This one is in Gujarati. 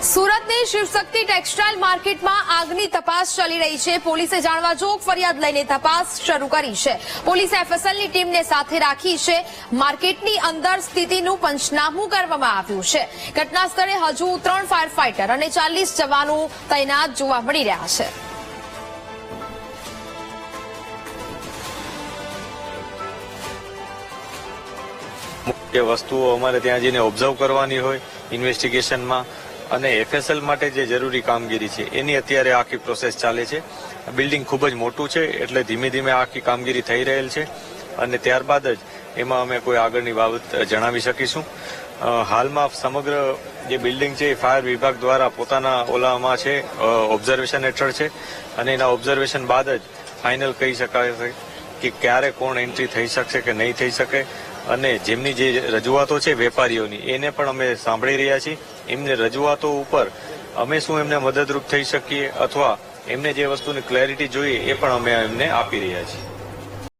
સુરતની શિવશક્તિ ટેક્સટાઇલ માર્કેટમાં આગની તપાસ ચાલી રહી છે। પોલીસે જાણવાજોગ ફરિયાદ લઈને તપાસ શરૂ કરી છે। પોલીસે એફએસએલની ટીમને સાથે રાખી છે। માર્કેટની અંદર સ્થિતિનું પંચનામું કરવામાં આવ્યું છે। ઘટના સ્થળે હજુ 3 ફાયર ફાઇટર અને 40 જવાનો તૈનાત જોવા મળી રહ્યા છે। મુખ્ય વસ્તુઓ અમારે ત્યાં જઈને ઓબ્ઝર્વ કરવાની હોય ઇન્વેસ્ટિગેશનમાં અને એફએસએલ માટે જે જરૂરી કામગીરી છે એની અત્યારે આખી પ્રોસેસ ચાલે છે। બિલ્ડિંગ ખૂબ જ મોટું છે એટલે ધીમે ધીમે આખી કામગીરી થઈ રહેલ છે અને ત્યારબાદ જ એમાં અમે કોઈ આગળની બાબત જણાવી શકીશું। હાલમાં સમગ્ર જે બિલ્ડિંગ છે એ ફાયર વિભાગ દ્વારા પોતાના ઓલામાં છે ઓબ્ઝર્વેશન હેઠળ છે અને એના ઓબ્ઝર્વેશન બાદ જ ફાઇનલ કહી શકાય છે કે ક્યારે કોણ એન્ટ્રી થઈ શકશે કે નહીં થઈ શકે અને જેમની જે રજૂઆતો છે વેપારીઓની એને પણ અમે સાંભળી રહ્યા છીએ। એમને રજૂઆતો ઉપર અમે શું એમને મદદરૂપ થઈ શકીએ અથવા એમને જે વસ્તુની ક્લેરિટી જોઈએ એ પણ અમે એમને આપી રહ્યા છીએ।